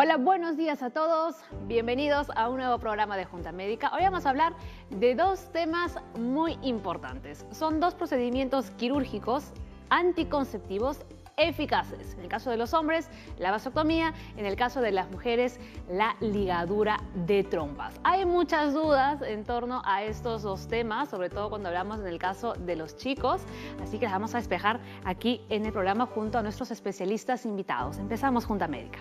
Hola, buenos días a todos. Bienvenidos a un nuevo programa de Junta Médica. Hoy vamos a hablar de dos temas muy importantes. Son dos procedimientos quirúrgicos anticonceptivos eficaces. En el caso de los hombres, la vasectomía; en el caso de las mujeres, la ligadura de trompas. Hay muchas dudas en torno a estos dos temas, sobre todo cuando hablamos en el caso de los chicos, así que las vamos a despejar aquí en el programa junto a nuestros especialistas invitados. Empezamos Junta Médica.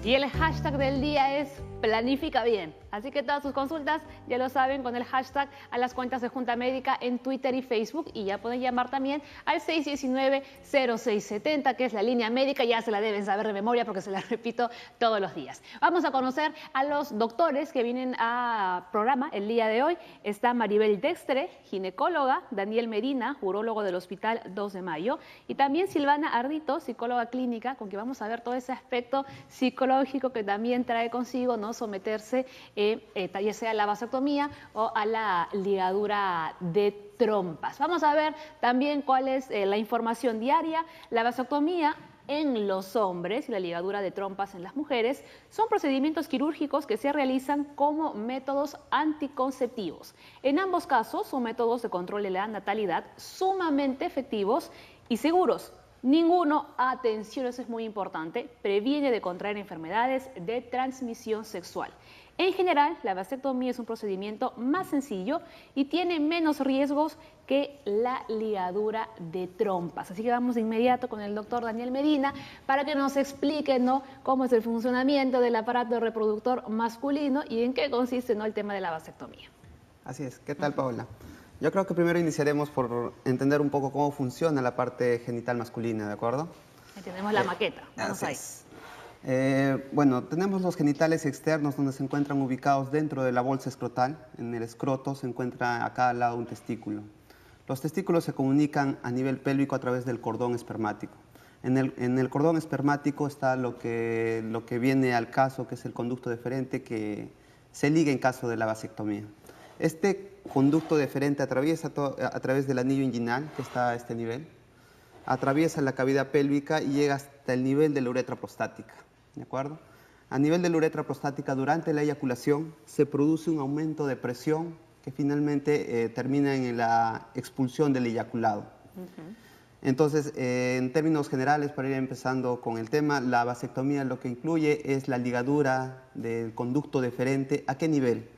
Y el hashtag del día es Planifica Bien. Así que todas sus consultas, ya lo saben, con el hashtag a las cuentas de Junta Médica en Twitter y Facebook. Y ya pueden llamar también al 619-0670, que es la línea médica. Ya se la deben saber de memoria porque se la repito todos los días. Vamos a conocer a los doctores que vienen a programa el día de hoy. Está Maribel Dextre, ginecóloga; Daniel Medina, urólogo del Hospital 2 de Mayo; y también Silvana Ardito, psicóloga clínica, con quien vamos a ver todo ese aspecto psicológico que también trae consigo no someterse ya sea a la vasectomía o a la ligadura de trompas. Vamos a ver también cuál es la información diaria. La vasectomía en los hombres y la ligadura de trompas en las mujeres son procedimientos quirúrgicos que se realizan como métodos anticonceptivos. En ambos casos son métodos de control de la natalidad sumamente efectivos y seguros. Ninguno, atención, eso es muy importante, previene de contraer enfermedades de transmisión sexual. En general, la vasectomía es un procedimiento más sencillo y tiene menos riesgos que la ligadura de trompas. Así que vamos de inmediato con el doctor Daniel Medina para que nos explique, ¿no?, cómo es el funcionamiento del aparato reproductor masculino y en qué consiste, ¿no?, el tema de la vasectomía. Así es. ¿Qué tal, Paola? Yo creo que primero iniciaremos por entender un poco cómo funciona la parte genital masculina, ¿de acuerdo? Ahí tenemos la maqueta. Vamos ahí. Bueno, tenemos los genitales externos donde se encuentran ubicados dentro de la bolsa escrotal. En el escroto se encuentra a cada lado un testículo. Los testículos se comunican a nivel pélvico a través del cordón espermático. En el cordón espermático está lo que viene al caso, que es el conducto deferente que se liga en caso de la vasectomía. Este conducto deferente atraviesa a través del anillo inguinal, que está a este nivel, atraviesa la cavidad pélvica y llega hasta el nivel de la uretra prostática, ¿de acuerdo? A nivel de la uretra prostática, durante la eyaculación, se produce un aumento de presión que finalmente termina en la expulsión del eyaculado. Entonces, en términos generales, para ir empezando con el tema, la vasectomía lo que incluye es la ligadura del conducto deferente. ¿A qué nivel?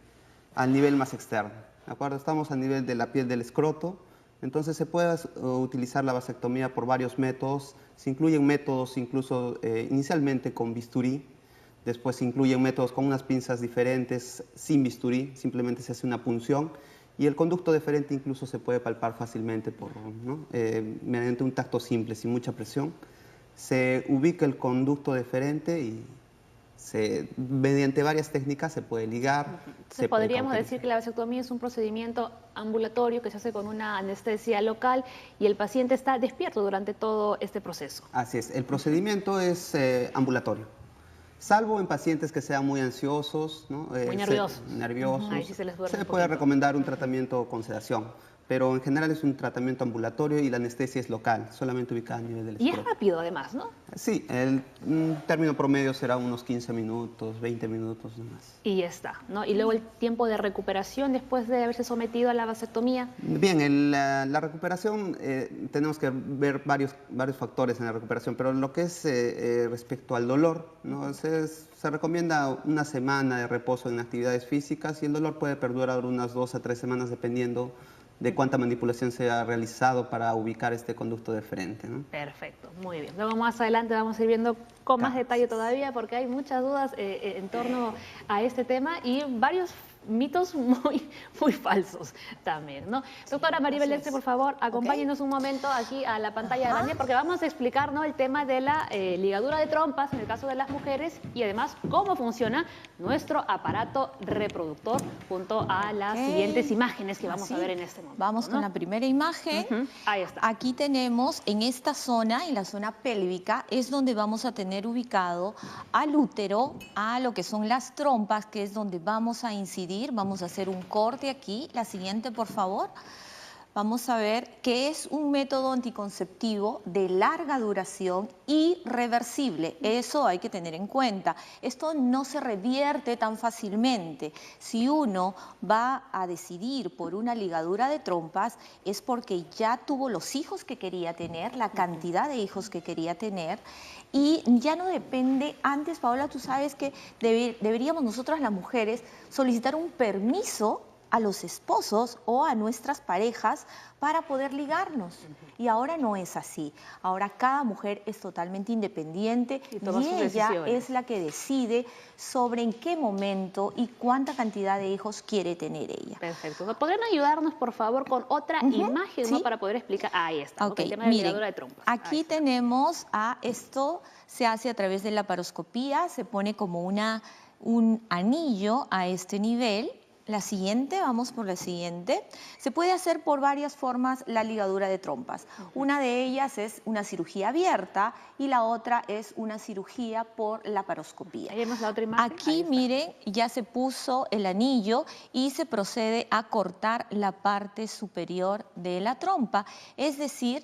Al nivel más externo, ¿de acuerdo? Estamos a nivel de la piel del escroto. Entonces se puede utilizar la vasectomía por varios métodos. Se incluyen métodos incluso inicialmente con bisturí, después se incluyen métodos con unas pinzas diferentes sin bisturí, simplemente se hace una punción y el conducto deferente incluso se puede palpar fácilmente mediante un tacto simple, sin mucha presión. Se ubica el conducto deferente y mediante varias técnicas se puede ligar. Entonces, podríamos decir que la vasectomía es un procedimiento ambulatorio que se hace con una anestesia local y el paciente está despierto durante todo este proceso. Así es, el procedimiento es ambulatorio, salvo en pacientes que sean muy ansiosos, ¿no? Muy nerviosos. Ahí sí se puede recomendar un tratamiento con sedación. Pero en general es un tratamiento ambulatorio y la anestesia es local, solamente ubicada a nivel del escroto. Y es rápido además, ¿no? Sí, el término promedio será unos 15 minutos, 20 minutos más. Y ya está, ¿no? Y luego el tiempo de recuperación después de haberse sometido a la vasectomía. Bien, la recuperación, tenemos que ver varios factores en la recuperación, pero lo que es respecto al dolor, ¿no? Se recomienda una semana de reposo en actividades físicas y el dolor puede perdurar unas 2 a 3 semanas dependiendo de cuánta manipulación se ha realizado para ubicar este conducto deferente, ¿no? Perfecto, muy bien. Luego más adelante vamos a ir viendo con más detalle todavía porque hay muchas dudas en torno a este tema y varios mitos muy falsos también, ¿no? Doctora Maribel Dextre, por favor, acompáñenos un momento aquí a la pantalla grande porque vamos a explicar, ¿no?, el tema de la ligadura de trompas en el caso de las mujeres y además cómo funciona nuestro aparato reproductor junto a las siguientes imágenes que vamos a ver en este momento. Vamos con la primera imagen. Ahí está. Aquí tenemos en esta zona, en la zona pélvica, es donde vamos a tener ubicado al útero, a lo que son las trompas, que es donde vamos a incidir. Vamos a hacer un corte aquí. La siguiente, por favor. Vamos a ver que es un método anticonceptivo de larga duración y reversible. Eso hay que tener en cuenta. Esto no se revierte tan fácilmente. Si uno va a decidir por una ligadura de trompas es porque ya tuvo los hijos que quería tener, la cantidad de hijos que quería tener, y ya no depende. Antes, Paola, tú sabes que deberíamos nosotras las mujeres solicitar un permiso a los esposos o a nuestras parejas para poder ligarnos. Y ahora no es así. Ahora cada mujer es totalmente independiente y ella es la que decide sobre en qué momento y cuánta cantidad de hijos quiere tener ella. Perfecto. ¿Podrían ayudarnos, por favor, con otra imagen, ¿no?, para poder explicar? Ahí está, el tema de la ligadura de trompas. Aquí tenemos esto, se hace a través de la laparoscopía, se pone como un anillo a este nivel. La siguiente, vamos por la siguiente. Se puede hacer por varias formas la ligadura de trompas. Una de ellas es una cirugía abierta y la otra es una cirugía por laparoscopía. Ahí vemos la otra imagen. Aquí, miren, ya se puso el anillo y se procede a cortar la parte superior de la trompa. Es decir,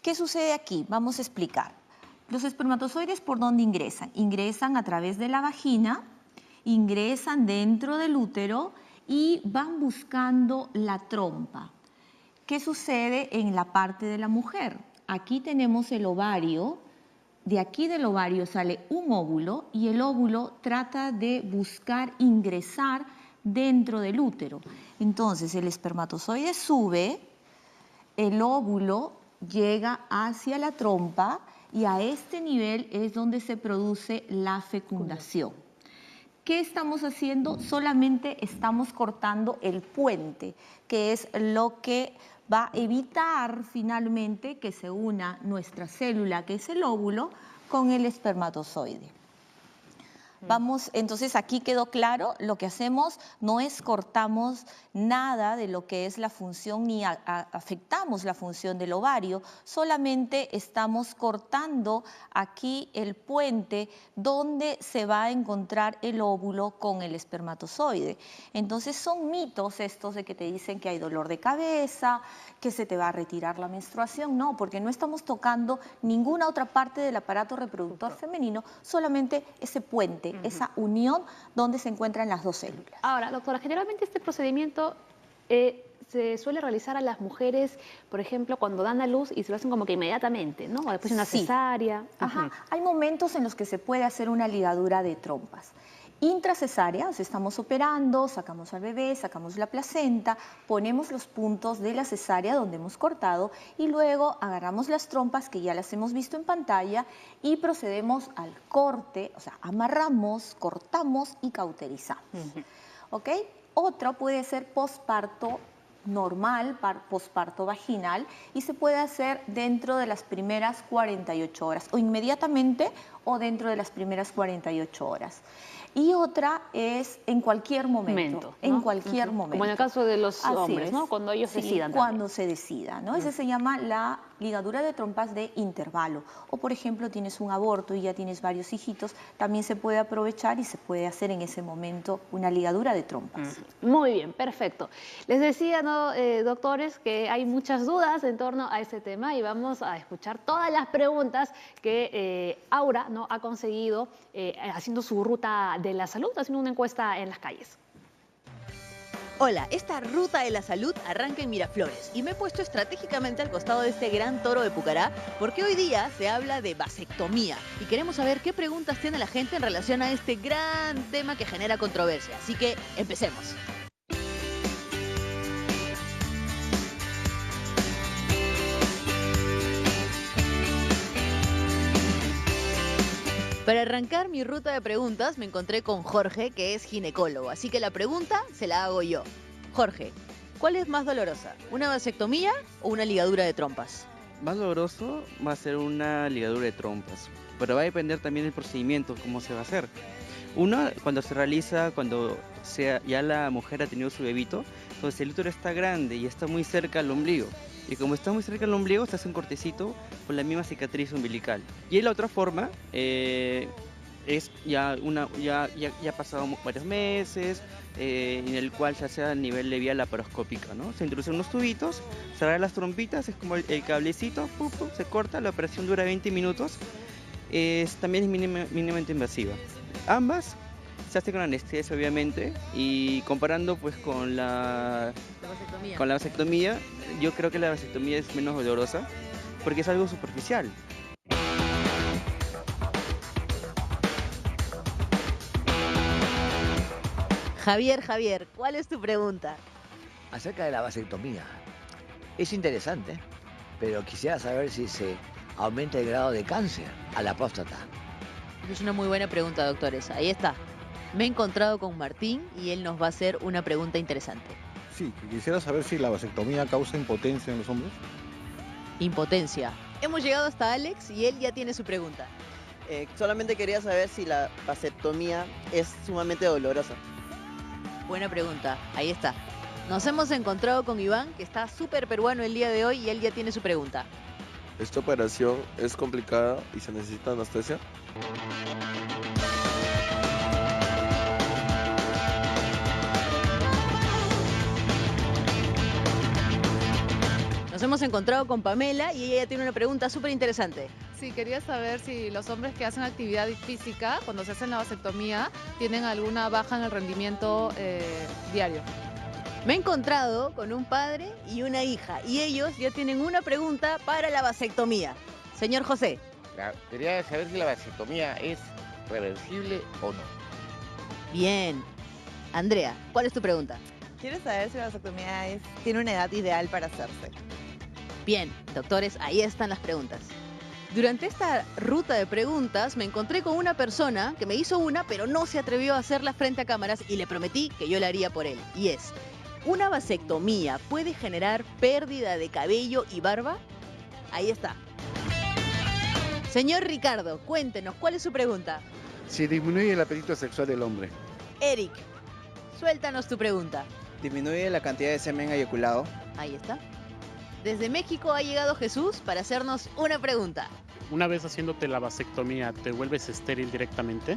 ¿qué sucede aquí? Vamos a explicar. Los espermatozoides, ¿por dónde ingresan? Ingresan a través de la vagina, ingresan dentro del útero y van buscando la trompa. ¿Qué sucede en la parte de la mujer? Aquí tenemos el ovario, de aquí del ovario sale un óvulo y el óvulo trata de buscar ingresar dentro del útero. Entonces el espermatozoide sube, el óvulo llega hacia la trompa y a este nivel es donde se produce la fecundación. ¿Qué estamos haciendo? Solamente estamos cortando el puente, que es lo que va a evitar finalmente que se una nuestra célula, que es el óvulo, con el espermatozoide. Vamos, entonces aquí quedó claro, lo que hacemos no es cortamos nada de lo que es la función ni afectamos la función del ovario, solamente estamos cortando aquí el puente donde se va a encontrar el óvulo con el espermatozoide. Entonces son mitos estos de que te dicen que hay dolor de cabeza, que se te va a retirar la menstruación. No, porque no estamos tocando ninguna otra parte del aparato reproductor femenino, solamente ese puente, esa unión donde se encuentran las dos células. Ahora, doctora, generalmente este procedimiento se suele realizar a las mujeres, por ejemplo, cuando dan a luz y se lo hacen como que inmediatamente, ¿no? O después de una cesárea. Ajá. Hay momentos en los que se puede hacer una ligadura de trompas. Intracesárea, o sea, estamos operando, sacamos al bebé, sacamos la placenta, ponemos los puntos de la cesárea donde hemos cortado y luego agarramos las trompas que ya las hemos visto en pantalla y procedemos al corte, o sea, amarramos, cortamos y cauterizamos. ¿Ok? Otro puede ser posparto normal, posparto vaginal, y se puede hacer dentro de las primeras 48 horas, o inmediatamente o dentro de las primeras 48 horas. Y otra es en cualquier momento, ¿no? En cualquier momento. Como en el caso de los hombres, ¿no? Cuando ellos decidan. Cuando se decida, ¿no? Ese se llama la ligadura de trompas de intervalo. O, por ejemplo, tienes un aborto y ya tienes varios hijitos, también se puede aprovechar y se puede hacer en ese momento una ligadura de trompas. Muy bien, perfecto. Les decía, ¿no, doctores, que hay muchas dudas en torno a este tema y vamos a escuchar todas las preguntas que Aura, ¿no?, ha conseguido haciendo su ruta de la salud, haciendo una encuesta en las calles. Hola, esta ruta de la salud arranca en Miraflores y me he puesto estratégicamente al costado de este gran toro de Pucará porque hoy día se habla de vasectomía y queremos saber qué preguntas tiene la gente en relación a este gran tema que genera controversia. Así que empecemos. Para arrancar mi ruta de preguntas me encontré con Jorge, que es ginecólogo, así que la pregunta se la hago yo. Jorge, ¿cuál es más dolorosa? ¿Una vasectomía o una ligadura de trompas? Más doloroso va a ser una ligadura de trompas, pero va a depender también del procedimiento, cómo se va a hacer. Uno, cuando se realiza, cuando ya la mujer ha tenido su bebito, entonces el útero está grande y está muy cerca al ombligo. Y como está muy cerca al ombligo, se hace un cortecito con la misma cicatriz umbilical. Y la otra forma es ya ha pasado varios meses, en el cual se hace a nivel de vía laparoscópica, ¿no? Se introducen unos tubitos, se agarran las trompitas, es como el cablecito, se corta, la operación dura 20 minutos, también es mínimamente invasiva. Ambas se hacen con anestesia, obviamente, y comparando pues con la vasectomía, yo creo que la vasectomía es menos dolorosa porque es algo superficial. Javier, ¿cuál es tu pregunta? Acerca de la vasectomía. Es interesante, pero quisiera saber si se aumenta el grado de cáncer a la próstata. Es una muy buena pregunta, doctores. Ahí está. Me he encontrado con Martín y él nos va a hacer una pregunta interesante. Sí, quisiera saber si la vasectomía causa impotencia en los hombres. Impotencia. Hemos llegado hasta Alex y él ya tiene su pregunta. Solamente quería saber si la vasectomía es sumamente dolorosa. Buena pregunta. Ahí está. Nos hemos encontrado con Iván, que está súper peruano el día de hoy y él ya tiene su pregunta. ¿Esta operación es complicada y se necesita anestesia? Nos hemos encontrado con Pamela y ella ya tiene una pregunta súper interesante. Sí, quería saber si los hombres que hacen actividad física, cuando se hacen la vasectomía, tienen alguna baja en el rendimiento diario. Me he encontrado con un padre y una hija y ellos ya tienen una pregunta para la vasectomía. Señor José. Quería saber si la vasectomía es reversible o no. Bien. Andrea, ¿cuál es tu pregunta? Quiero saber si la vasectomía tiene una edad ideal para hacerse. Bien, doctores, ahí están las preguntas. Durante esta ruta de preguntas me encontré con una persona que me hizo una, pero no se atrevió a hacerla frente a cámaras y le prometí que yo la haría por él. Y es, ¿una vasectomía puede generar pérdida de cabello y barba? Ahí está. Señor Ricardo, cuéntenos, ¿cuál es su pregunta? Si disminuye el apetito sexual del hombre. Eric, suéltanos tu pregunta. ¿Disminuye la cantidad de semen eyaculado? Ahí está. Desde México ha llegado Jesús para hacernos una pregunta. Una vez haciéndote la vasectomía, ¿te vuelves estéril directamente?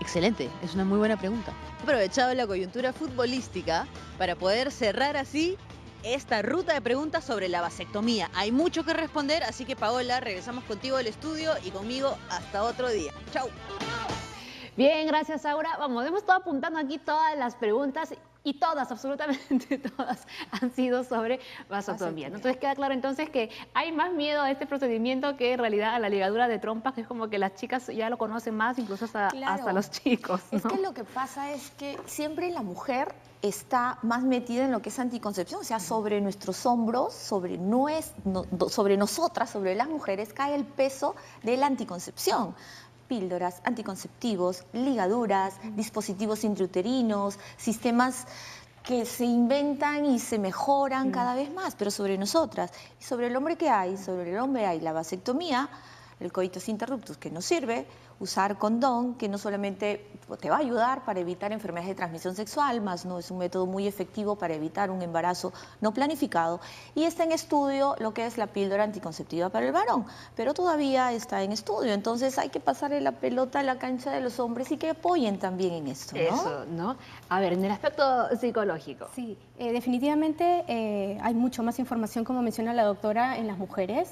Excelente, es una muy buena pregunta. He aprovechado la coyuntura futbolística para poder cerrar así esta ruta de preguntas sobre la vasectomía. Hay mucho que responder, así que Paola, regresamos contigo al estudio y conmigo hasta otro día. Chau. Bien, gracias, Aura. Vamos, hemos estado apuntando aquí todas las preguntas y todas, absolutamente todas, han sido sobre vasectomía, ¿no? Entonces queda claro entonces que hay más miedo a este procedimiento que en realidad a la ligadura de trompas, que es como que las chicas ya lo conocen más, incluso hasta los chicos, ¿no? Es que lo que pasa es que siempre la mujer está más metida en lo que es anticoncepción, o sea, sobre nuestros hombros, sobre nosotras, sobre las mujeres, cae el peso de la anticoncepción. Píldoras, anticonceptivos, ligaduras, dispositivos intrauterinos, sistemas que se inventan y se mejoran cada vez más, pero sobre nosotras. ¿Y sobre el hombre qué hay? Sobre el hombre hay la vasectomía, el coitus interruptus, que nos sirve, usar condón, que no solamente te va a ayudar para evitar enfermedades de transmisión sexual, más no es un método muy efectivo para evitar un embarazo no planificado. Y está en estudio lo que es la píldora anticonceptiva para el varón, pero todavía está en estudio. Entonces hay que pasarle la pelota a la cancha de los hombres y que apoyen también en esto, ¿no? Eso, ¿no? A ver, en el aspecto psicológico. Sí, definitivamente hay mucho más información, como menciona la doctora, en las mujeres.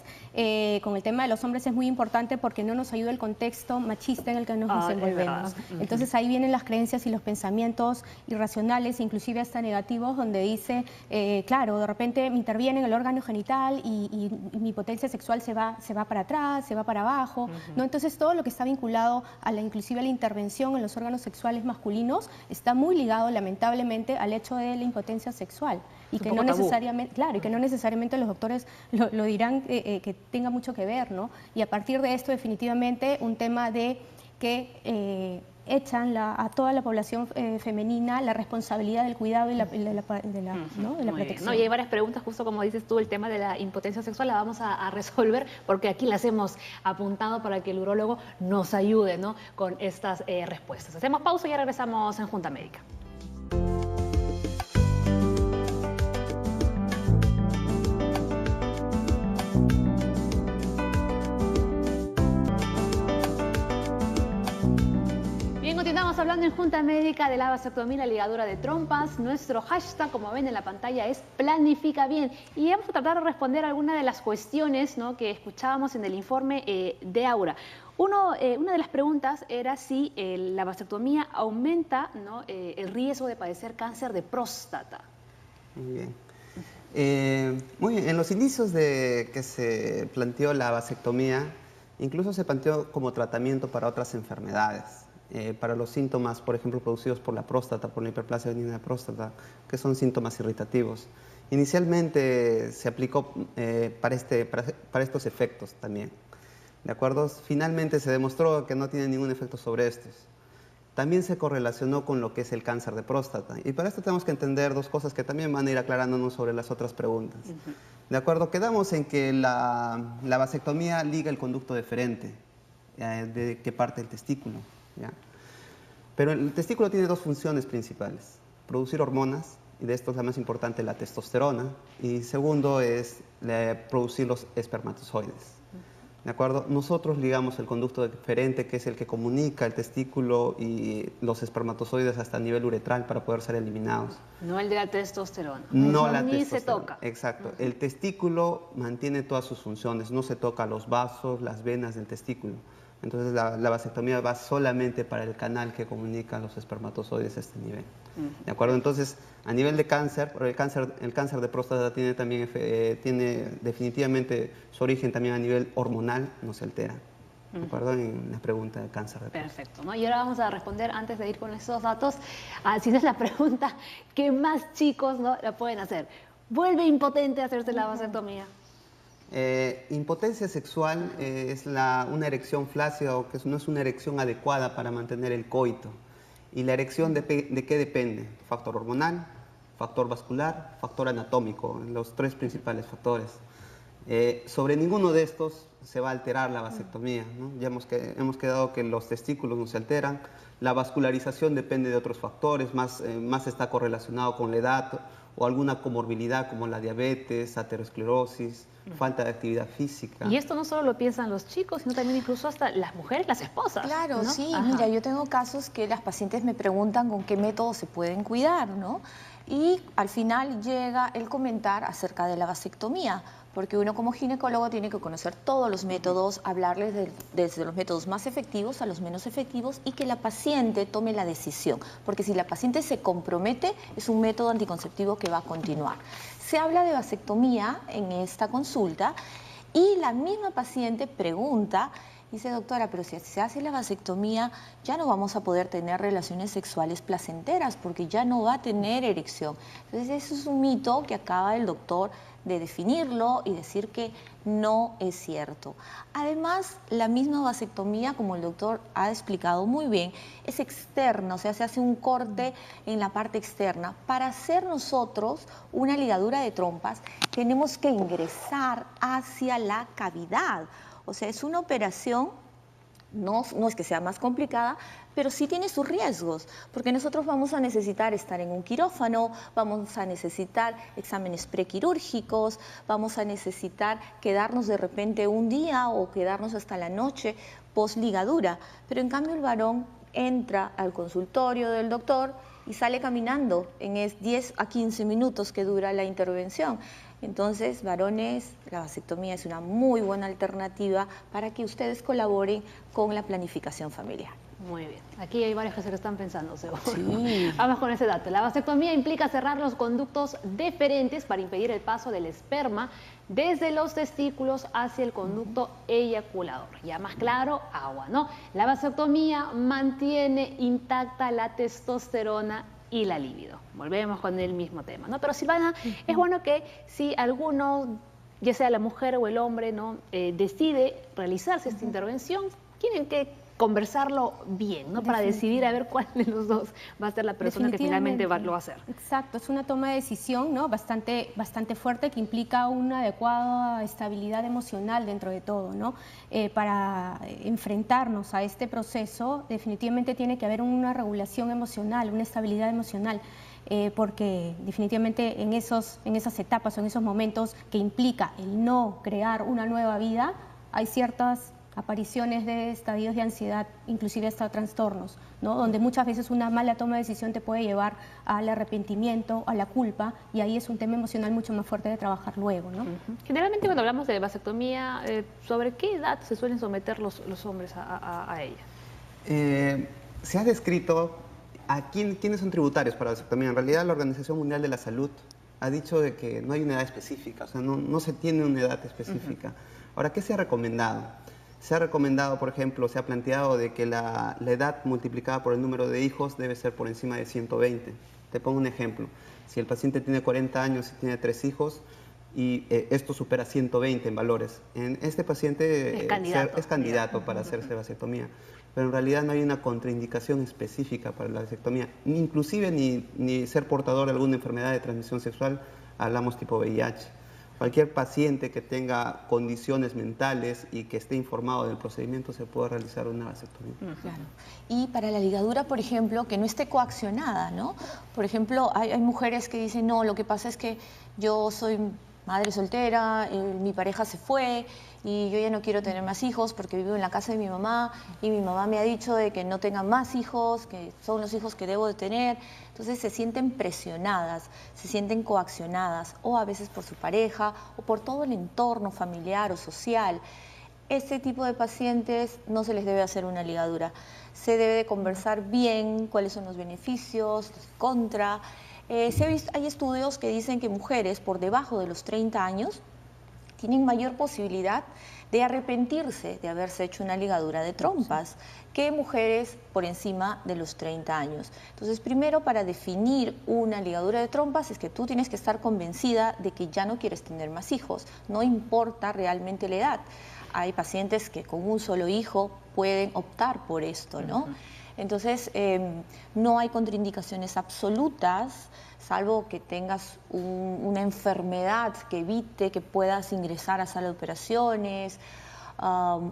Con el tema de los hombres es muy importante porque no nos ayuda el contexto machista en el que nos desenvolvemos. Entonces ahí vienen las creencias y los pensamientos irracionales, inclusive hasta negativos, donde dice, claro, de repente me interviene en el órgano genital y mi potencia sexual se va para atrás, se va para abajo, ¿no? Entonces todo lo que está vinculado a inclusive a la intervención en los órganos sexuales masculinos está muy ligado lamentablemente al hecho de la impotencia sexual. y que no necesariamente, claro, y que no necesariamente los doctores lo dirán que tenga mucho que ver, ¿no? Y a partir de esto definitivamente un tema de que echan a toda la población femenina la responsabilidad del cuidado y de la protección. No, y hay varias preguntas, justo como dices tú, el tema de la impotencia sexual la vamos a resolver porque aquí las hemos apuntado para que el urólogo nos ayude, ¿no?, con estas respuestas. Hacemos pausa y ya regresamos en Junta Médica. Continuamos hablando en Junta Médica de la vasectomía y la ligadura de trompas. Nuestro hashtag, como ven en la pantalla, es Planifica Bien. Y vamos a tratar de responder algunas de las cuestiones, ¿no?, que escuchábamos en el informe de Aura. Una de las preguntas era si la vasectomía aumenta, ¿no?, el riesgo de padecer cáncer de próstata. Muy bien. Muy bien. En los inicios de que se planteó la vasectomía, incluso se planteó como tratamiento para otras enfermedades. Para los síntomas, por ejemplo, producidos por la próstata, por la hiperplasia benigna de próstata, que son síntomas irritativos. Inicialmente se aplicó para estos efectos también, ¿de acuerdo? Finalmente se demostró que no tiene ningún efecto sobre estos. También se correlacionó con lo que es el cáncer de próstata. Y para esto tenemos que entender dos cosas que también van a ir aclarándonos sobre las otras preguntas. ¿De acuerdo? Quedamos en que la vasectomía liga el conducto deferente, que parte del testículo. ¿Ya? Pero el testículo tiene dos funciones principales: producir hormonas, y de esto es la más importante, la testosterona, y segundo es producir los espermatozoides. ¿De acuerdo? Nosotros ligamos el conducto deferente, que es el que comunica el testículo y los espermatozoides hasta el nivel uretral para poder ser eliminados. No el de la testosterona. No la ni testosterona. se toca. Exacto. El testículo mantiene todas sus funciones, no se toca los vasos, las venas del testículo. Entonces la vasectomía va solamente para el canal que comunica los espermatozoides a este nivel. ¿De acuerdo? Entonces, a nivel de cáncer, el cáncer de próstata tiene definitivamente su origen también a nivel hormonal, no se altera. ¿De acuerdo? En la pregunta de cáncer de próstata. Perfecto, ¿no? Y ahora vamos a responder, antes de ir con esos datos, si es la pregunta que más chicos, ¿no?, la pueden hacer. ¿Vuelve impotente a hacerse la vasectomía? Impotencia sexual es una erección flácida o que no es una erección adecuada para mantener el coito. ¿Y la erección de qué depende? Factor hormonal, factor vascular, factor anatómico, los tres principales factores. Sobre ninguno de estos se va a alterar la vasectomía, ¿no? Ya hemos quedado que los testículos no se alteran, la vascularización depende de otros factores, más está correlacionado con la edad o alguna comorbilidad como la diabetes, aterosclerosis, falta de actividad física. Y esto no solo lo piensan los chicos, sino también incluso hasta las mujeres, las esposas. Claro, ¿no? sí. Ajá. Mira, yo tengo casos que las pacientes me preguntan con qué método se pueden cuidar, ¿no? Y al final llega el comentar acerca de la vasectomía, porque uno como ginecólogo tiene que conocer todos los métodos, hablarles desde los métodos más efectivos a los menos efectivos y que la paciente tome la decisión, porque si la paciente se compromete, es un método anticonceptivo que va a continuar. Se habla de vasectomía en esta consulta y la misma paciente pregunta, dice: doctora, pero si se hace la vasectomía ya no vamos a poder tener relaciones sexuales placenteras porque ya no va a tener erección. Entonces eso es un mito que acaba el doctor de definirlo y decir que no es cierto. Además, la misma vasectomía, como el doctor ha explicado muy bien, es externa, o sea, se hace un corte en la parte externa. Para hacer nosotros una ligadura de trompas, tenemos que ingresar hacia la cavidad. O sea, es una operación, no es que sea más complicada, pero sí tiene sus riesgos, porque nosotros vamos a necesitar estar en un quirófano, vamos a necesitar exámenes prequirúrgicos, vamos a necesitar quedarnos de repente un día o quedarnos hasta la noche post ligadura. Pero en cambio el varón entra al consultorio del doctor y sale caminando en 10 a 15 minutos que dura la intervención. Entonces, varones, la vasectomía es una muy buena alternativa para que ustedes colaboren con la planificación familiar. Muy bien. Aquí hay varias cosas que están pensando, seguro. Sí. Vamos con ese dato. La vasectomía implica cerrar los conductos deferentes para impedir el paso del esperma desde los testículos hacia el conducto eyaculador. Ya más claro, agua, ¿no? La vasectomía mantiene intacta la testosterona y la libido. Volvemos con el mismo tema, ¿no? Pero Silvana, es bueno que si alguno, ya sea la mujer o el hombre, ¿no? Decide realizarse esta intervención, tienen que conversarlo bien, ¿no? Para decidir a ver cuál de los dos va a ser la persona que finalmente lo va a hacer. Exacto, es una toma de decisión, ¿no? bastante fuerte, que implica una adecuada estabilidad emocional dentro de todo, ¿no? Para enfrentarnos a este proceso, definitivamente tiene que haber una regulación emocional, una estabilidad emocional. Porque definitivamente en esas etapas o en esos momentos que implica el no crear una nueva vida, hay ciertas apariciones de estadios de ansiedad, inclusive hasta trastornos, ¿no? Donde muchas veces una mala toma de decisión te puede llevar al arrepentimiento, a la culpa, y ahí es un tema emocional mucho más fuerte de trabajar luego, ¿no? Generalmente cuando hablamos de vasectomía, ¿sobre qué edad se suelen someter los hombres a ella? Se ha descrito a quiénes son tributarios para la vasectomía. En realidad la Organización Mundial de la Salud ha dicho de que no hay una edad específica, o sea, no se tiene una edad específica. Ahora, ¿qué se ha recomendado? Se ha recomendado, por ejemplo, se ha planteado de que la edad multiplicada por el número de hijos debe ser por encima de 120. Te pongo un ejemplo. Si el paciente tiene 40 años y tiene 3 hijos y esto supera 120 en valores, este paciente es candidato para hacerse vasectomía. Pero en realidad no hay una contraindicación específica para la vasectomía, inclusive ni ser portador de alguna enfermedad de transmisión sexual, hablamos tipo VIH. Cualquier paciente que tenga condiciones mentales y que esté informado del procedimiento se puede realizar una vasectomía. Claro. Y para la ligadura, por ejemplo, que no esté coaccionada, ¿no? Por ejemplo, hay mujeres que dicen, no, lo que pasa es que yo soy madre soltera, mi pareja se fue y yo ya no quiero tener más hijos porque vivo en la casa de mi mamá y mi mamá me ha dicho de que no tenga más hijos, que son los hijos que debo de tener. Entonces se sienten presionadas, se sienten coaccionadas o a veces por su pareja o por todo el entorno familiar o social. Este tipo de pacientes no se les debe hacer una ligadura. Se debe de conversar bien cuáles son los beneficios, los contra. Hay estudios que dicen que mujeres por debajo de los 30 años tienen mayor posibilidad de arrepentirse de haberse hecho una ligadura de trompas que mujeres por encima de los 30 años. Entonces, primero, para definir una ligadura de trompas es que tú tienes que estar convencida de que ya no quieres tener más hijos, no importa realmente la edad. Hay pacientes que con un solo hijo pueden optar por esto, ¿no? Entonces, no hay contraindicaciones absolutas, salvo que tengas una enfermedad que evite que puedas ingresar a sala de operaciones,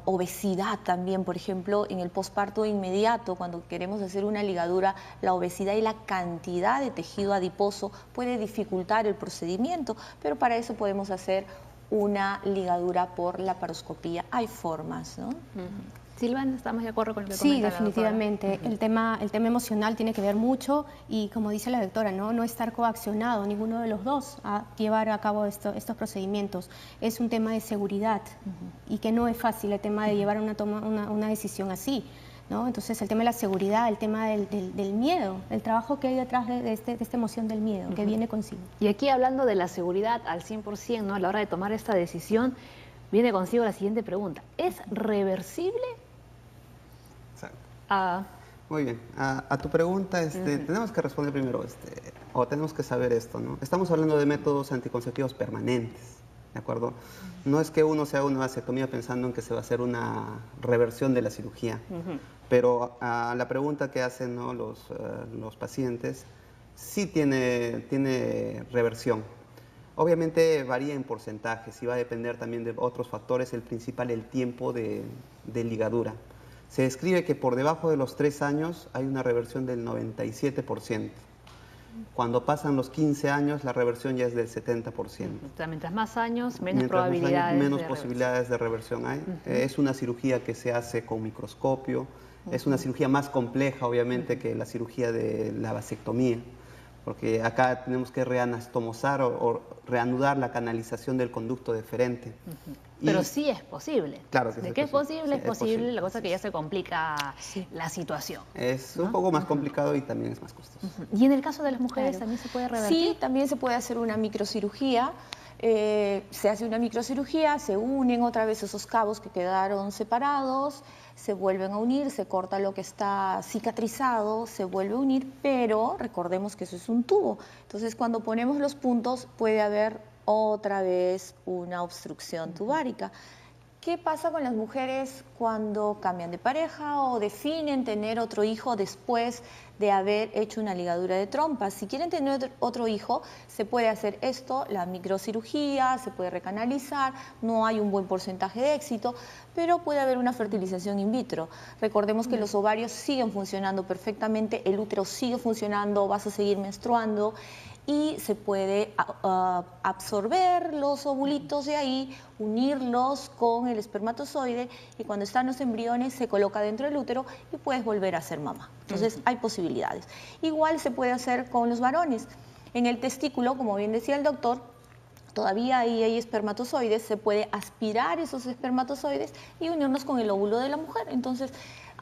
obesidad también, por ejemplo, en el posparto inmediato, cuando queremos hacer una ligadura, la obesidad y la cantidad de tejido adiposo puede dificultar el procedimiento, pero para eso podemos hacer una ligadura por laparoscopía. Hay formas, ¿no? Silvana, ¿estamos de acuerdo con lo que Sí, comenta definitivamente. El tema emocional tiene que ver mucho y, como dice la doctora, no estar coaccionado ninguno de los dos a llevar a cabo estos procedimientos. Es un tema de seguridad y que no es fácil el tema de llevar una decisión así, ¿no? Entonces, el tema de la seguridad, el tema del miedo, el trabajo que hay detrás de esta emoción del miedo que viene consigo. Y aquí, hablando de la seguridad al 100%, ¿no? A la hora de tomar esta decisión, viene consigo la siguiente pregunta. ¿Es reversible? Muy bien. A tu pregunta, tenemos que responder primero, o tenemos que saber esto, ¿no? Estamos hablando de métodos anticonceptivos permanentes, ¿de acuerdo? No es que uno se haga una vasectomía pensando en que se va a hacer una reversión de la cirugía, pero a la pregunta que hacen, ¿no? los pacientes, sí tiene reversión. Obviamente varía en porcentajes y va a depender también de otros factores, el principal, el tiempo de ligadura. Se describe que por debajo de los 3 años hay una reversión del 97%. Cuando pasan los 15 años, la reversión ya es del 70%. O sea, mientras más años, menos probabilidades menos posibilidades de reversión hay. Es una cirugía que se hace con microscopio. Es una cirugía más compleja, obviamente, que la cirugía de la vasectomía, porque acá tenemos que reanastomosar o reanudar la canalización del conducto deferente. Pero sí es posible. Claro que ¿De qué es posible? Es posible, la cosa es que ya se complica la situación. Es un poco más complicado y también es más costoso. ¿Y en el caso de las mujeres también se puede revertir? Sí, también se puede hacer una microcirugía. Se hace una microcirugía, se unen otra vez esos cabos que quedaron separados, se vuelven a unir, se corta lo que está cicatrizado, se vuelve a unir, pero recordemos que eso es un tubo. Entonces, cuando ponemos los puntos, puede haber otra vez una obstrucción tubárica. ¿Qué pasa con las mujeres cuando cambian de pareja o definen tener otro hijo después de haber hecho una ligadura de trompas? Si quieren tener otro hijo, se puede hacer esto, la microcirugía, se puede recanalizar, no hay un buen porcentaje de éxito, pero puede haber una fertilización in vitro. Recordemos que los ovarios siguen funcionando perfectamente, el útero sigue funcionando, vas a seguir menstruando, y se puede absorber los ovulitos de ahí, unirlos con el espermatozoide, y cuando están los embriones se coloca dentro del útero y puedes volver a ser mamá. Entonces hay posibilidades. Igual se puede hacer con los varones. En el testículo, como bien decía el doctor, todavía ahí hay espermatozoides, se puede aspirar esos espermatozoides y unirnos con el óvulo de la mujer. Entonces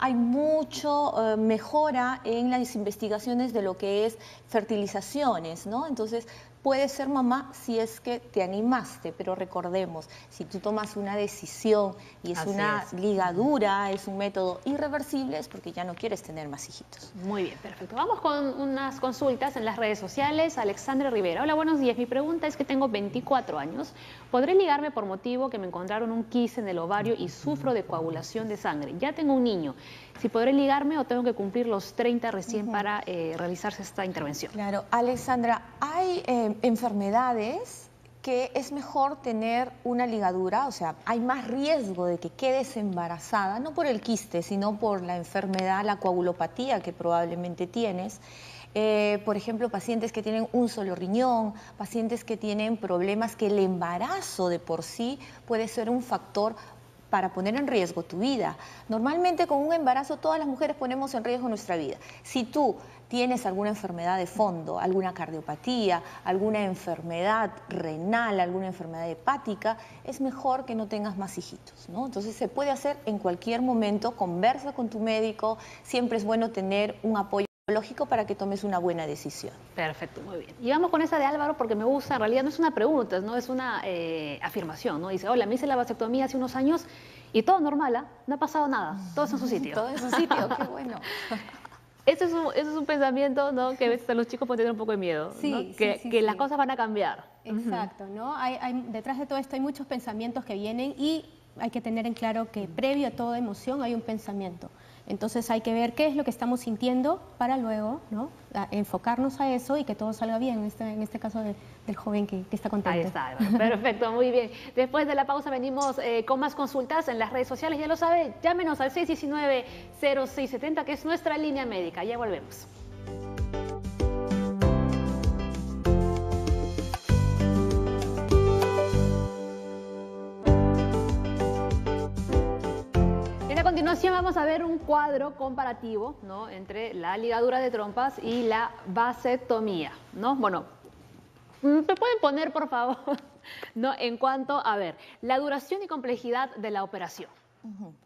hay mucho mejora en las investigaciones de lo que es fertilizaciones, ¿no? Entonces puedes ser mamá si es que te animaste, pero recordemos, si tú tomas una decisión y es una ligadura, es un método irreversible, es porque ya no quieres tener más hijitos. Muy bien, perfecto. Vamos con unas consultas en las redes sociales. Alexandra Rivera. Hola, buenos días. Mi pregunta es que tengo 24 años. ¿Podré ligarme por motivo que me encontraron un quiste en el ovario y sufro de coagulación de sangre? Ya tengo un niño. ¿Si podré ligarme o tengo que cumplir los 30 recién para realizarse esta intervención? Claro, Alexandra, hay enfermedades que es mejor tener una ligadura, o sea, hay más riesgo de que quedes embarazada, no por el quiste, sino por la enfermedad, la coagulopatía que probablemente tienes. Por ejemplo, pacientes que tienen un solo riñón, pacientes que tienen problemas que el embarazo de por sí puede ser un factor para poner en riesgo tu vida. Normalmente con un embarazo todas las mujeres ponemos en riesgo nuestra vida. Si tú tienes alguna enfermedad de fondo, alguna cardiopatía, alguna enfermedad renal, alguna enfermedad hepática, es mejor que no tengas más hijitos, ¿no? Entonces se puede hacer en cualquier momento, conversa con tu médico, siempre es bueno tener un apoyo lógico para que tomes una buena decisión. Perfecto, muy bien. Y vamos con esa de Álvaro porque me gusta, en realidad no es una pregunta, no es una afirmación, ¿no? Dice, hola, me hice la vasectomía hace unos años y todo normal, ¿eh? No ha pasado nada, todo está en su sitio. Todo en su sitio, qué bueno. Eso es un pensamiento, ¿no? Que a veces a los chicos pueden tener un poco de miedo, sí, ¿no? sí, que las cosas van a cambiar. Exacto, ¿no? Detrás de todo esto hay muchos pensamientos que vienen y hay que tener en claro que previo a toda emoción hay un pensamiento. Entonces hay que ver qué es lo que estamos sintiendo para luego, ¿no?, enfocarnos a eso y que todo salga bien, en este caso del joven que está contento. Ahí está, perfecto, muy bien. Después de la pausa venimos con más consultas en las redes sociales, ya lo sabe, llámenos al 619-0670, que es nuestra línea médica, ya volvemos. A continuación vamos a ver un cuadro comparativo, ¿no?, entre la ligadura de trompas y la vasectomía, ¿no? Bueno, ¿me pueden poner, por favor, ¿no?, en cuanto a ver la duración y complejidad de la operación?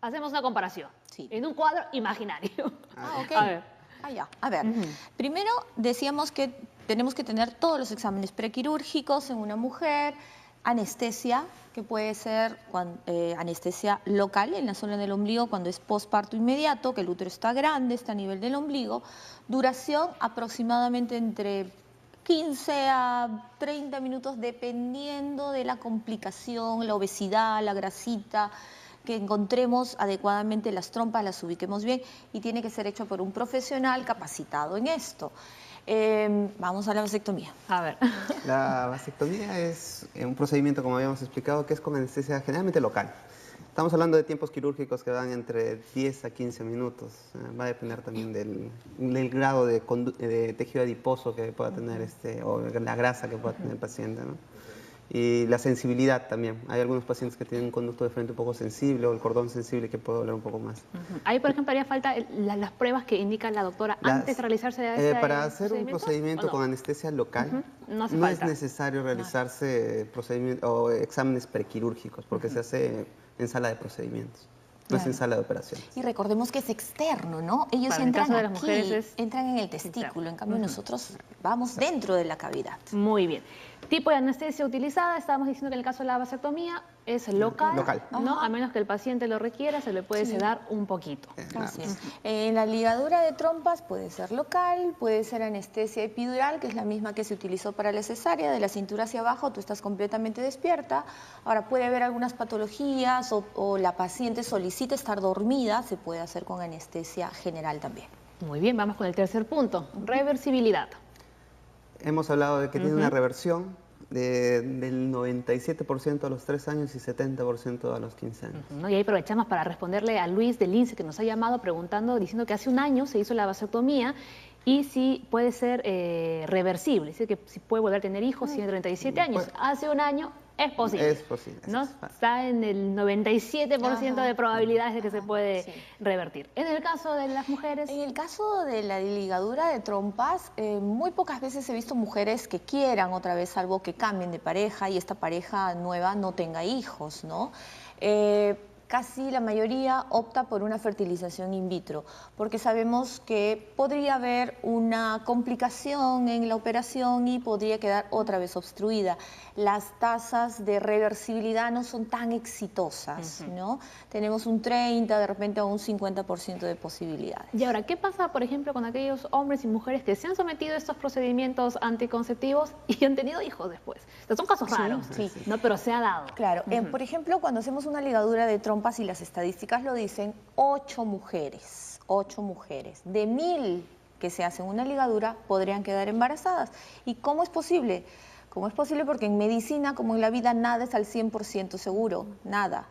Hacemos una comparación en un cuadro imaginario. Ok. A ver, primero decíamos que tenemos que tener todos los exámenes prequirúrgicos en una mujer, anestesia, que puede ser anestesia local en la zona del ombligo cuando es posparto inmediato, que el útero está grande, está a nivel del ombligo. Duración aproximadamente entre 15 a 30 minutos, dependiendo de la complicación, la obesidad, la grasita, que encontremos adecuadamente las trompas, las ubiquemos bien, y tiene que ser hecho por un profesional capacitado en esto. Vamos a la vasectomía. A ver. La vasectomía es un procedimiento, como habíamos explicado, que es con anestesia generalmente local. Estamos hablando de tiempos quirúrgicos que van entre 10 a 15 minutos. Va a depender también del grado de tejido adiposo que pueda tener o la grasa que pueda tener el paciente, ¿no? Y la sensibilidad también. Hay algunos pacientes que tienen un conducto de frente un poco sensible o el cordón sensible que puede doler un poco más. Ahí, por ejemplo, haría falta las pruebas que indica la doctora antes de realizarse este para hacer un procedimiento con anestesia local, no es necesario realizarse exámenes prequirúrgicos, porque se hace en sala de procedimientos. No es en sala de operaciones. Y recordemos que es externo, ¿no? Ellos entran aquí, entran en el testículo, en cambio nosotros vamos dentro de la cavidad. Muy bien. Tipo de anestesia utilizada, estábamos diciendo que en el caso de la vasectomía es local, ¿no? A menos que el paciente lo requiera, se le puede sedar un poquito. Así es. La ligadura de trompas puede ser local, puede ser anestesia epidural, que es la misma que se utilizó para la cesárea, de la cintura hacia abajo, tú estás completamente despierta. Ahora puede haber algunas patologías o la paciente solicita estar dormida, se puede hacer con anestesia general también. Muy bien, vamos con el tercer punto, reversibilidad. Hemos hablado de que tiene una reversión del 97% a los 3 años y 70% a los 15 años. Y ahí aprovechamos para responderle a Luis del INSE, que nos ha llamado preguntando, diciendo que hace un año se hizo la vasectomía y si puede ser reversible, es decir, que si puede volver a tener hijos, tiene 37 años. Hace un año es posible. Es posible. ¿No? Está en el 97% de probabilidades de que se puede revertir. En el caso de las mujeres... En el caso de la ligadura de trompas, muy pocas veces he visto mujeres que quieran otra vez algo, que cambien de pareja y esta pareja nueva no tenga hijos, ¿no? Casi la mayoría opta por una fertilización in vitro, porque sabemos que podría haber una complicación en la operación y podría quedar otra vez obstruida. Las tasas de reversibilidad no son tan exitosas, ¿no? Tenemos un 30, de repente a un 50% de posibilidades. Y ahora, ¿qué pasa, por ejemplo, con aquellos hombres y mujeres que se han sometido a estos procedimientos anticonceptivos y han tenido hijos después? O sea, son casos raros, ¿no? Pero se ha dado. Claro, por ejemplo, cuando hacemos una ligadura de trompas, y las estadísticas lo dicen, 8 mujeres de 1000 que se hacen una ligadura podrían quedar embarazadas. ¿Y cómo es posible? ¿Cómo es posible? Porque en medicina, como en la vida, nada es al 100% seguro, nada.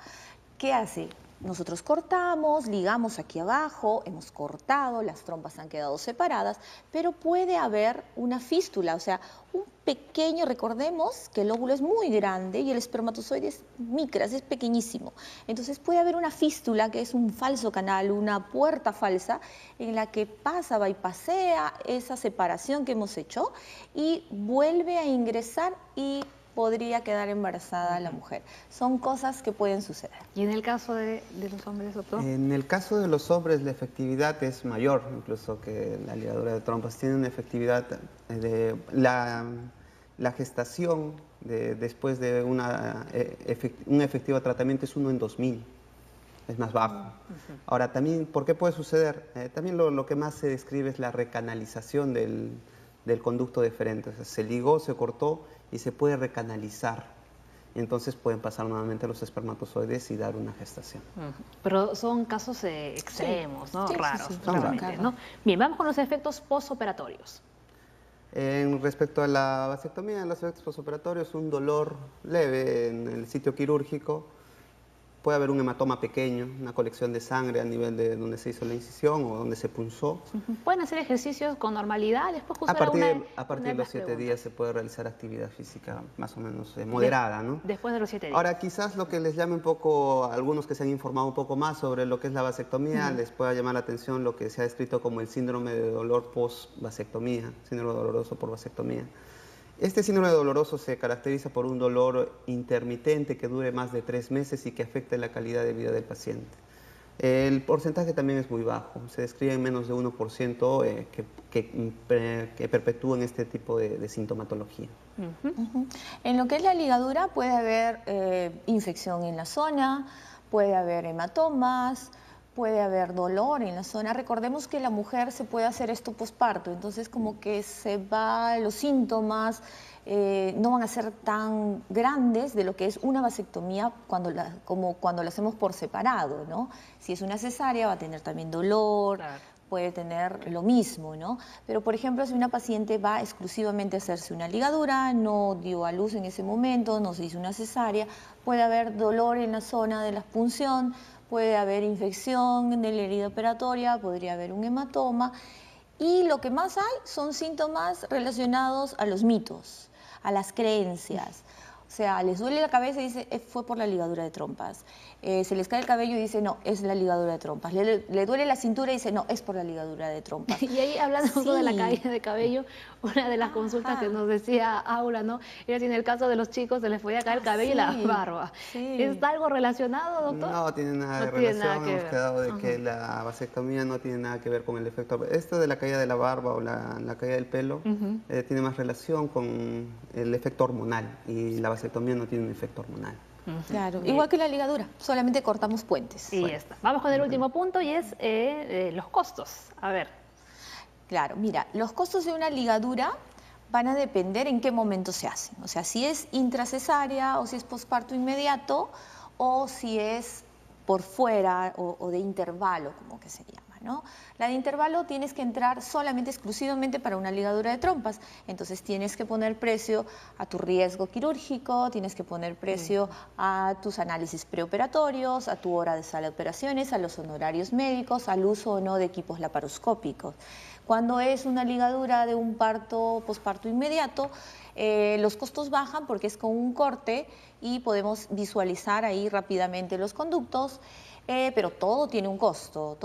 ¿Qué hace? Nosotros cortamos, ligamos aquí abajo, hemos cortado, las trompas han quedado separadas, pero puede haber una fístula, o sea, un pequeño, recordemos que el óvulo es muy grande y el espermatozoide es micras, es pequeñísimo. Entonces puede haber una fístula, que es un falso canal, una puerta falsa, en la que pasa, bypasea esa separación que hemos hecho y vuelve a ingresar y podría quedar embarazada la mujer. Son cosas que pueden suceder. ¿Y en el caso de los hombres, doctor? En el caso de los hombres, la efectividad es mayor incluso que la ligadura de trompas. Tiene una efectividad de la gestación después de un efectivo tratamiento es 1 en 2000. Es más bajo. Ahora, también, ¿por qué puede suceder? También lo que más se describe es la recanalización del conducto deferente. O sea, se ligó, se cortó y se puede recanalizar. Y entonces pueden pasar nuevamente los espermatozoides y dar una gestación. Pero son casos extremos, ¿no? Raros, realmente, raros. ¿no? Bien, vamos con los efectos postoperatorios. Respecto a la vasectomía, los efectos postoperatorios, un dolor leve en el sitio quirúrgico. Puede haber un hematoma pequeño, una colección de sangre a nivel de donde se hizo la incisión o donde se punzó. ¿Pueden hacer ejercicios con normalidad? Después A partir de los 7 días se puede realizar actividad física más o menos moderada, ¿no? Después de los 7 días. Ahora, quizás lo que les llame un poco, a algunos que se han informado un poco más sobre lo que es la vasectomía, les pueda llamar la atención lo que se ha descrito como el síndrome de dolor post-vasectomía, síndrome doloroso por vasectomía. Este síndrome doloroso se caracteriza por un dolor intermitente que dure más de 3 meses y que afecte la calidad de vida del paciente. El porcentaje también es muy bajo, se describe en menos de 1% que perpetúan este tipo de sintomatología. En lo que es la ligadura puede haber infección en la zona, puede haber hematomas, puede haber dolor en la zona. Recordemos que la mujer se puede hacer esto posparto, entonces como que se va, los síntomas no van a ser tan grandes de lo que es una vasectomía como cuando la hacemos por separado, ¿no? Si es una cesárea va a tener también dolor, puede tener lo mismo, ¿no? Pero, por ejemplo, si una paciente va exclusivamente a hacerse una ligadura, no dio a luz en ese momento, no se hizo una cesárea, puede haber dolor en la zona de la punción, puede haber infección en la herida operatoria, podría haber un hematoma. Y lo que más hay son síntomas relacionados a los mitos, a las creencias. O sea, les duele la cabeza y dice, fue por la ligadura de trompas. se les cae el cabello y dice, no, es la ligadura de trompas. Le duele la cintura y dice, no, es por la ligadura de trompas. Y ahí, hablando de la caída de cabello, una de las consultas que nos decía Aura, ¿no? Era si en el caso de los chicos se les podía caer el cabello y la barba. ¿Está algo relacionado, doctor? No tiene nada de relación. Hemos quedado de que la vasectomía no tiene nada que ver con el efecto. Esto de la caída de la barba o la caída del pelo tiene más relación con el efecto hormonal, y la vasectomía no tiene un efecto hormonal. Claro, igual que la ligadura, solamente cortamos puentes. Y ya está. Vamos con el último punto, y es los costos. A ver. Claro, mira, los costos de una ligadura van a depender en qué momento se hacen. O sea, si es intracesárea o si es posparto inmediato o si es por fuera o de intervalo, como que se llama, ¿no? La de intervalo tienes que entrar solamente, exclusivamente para una ligadura de trompas. Entonces tienes que poner precio a tu riesgo quirúrgico, tienes que poner precio a tus análisis preoperatorios, a tu hora de sala de operaciones, a los honorarios médicos, al uso o no de equipos laparoscópicos. Cuando es una ligadura de un posparto inmediato, los costos bajan porque es con un corte y podemos visualizar ahí rápidamente los conductos, pero todo tiene un costo,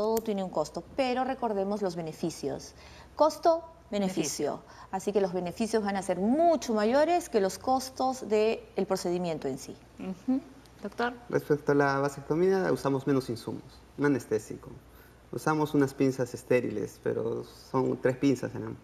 pero recordemos los beneficios. Costo, beneficio. Así que los beneficios van a ser mucho mayores que los costos del procedimiento en sí. Doctor. Respecto a la vasectomía, usamos menos insumos, un anestésico. Usamos unas pinzas estériles, pero son 3 pinzas en ambos.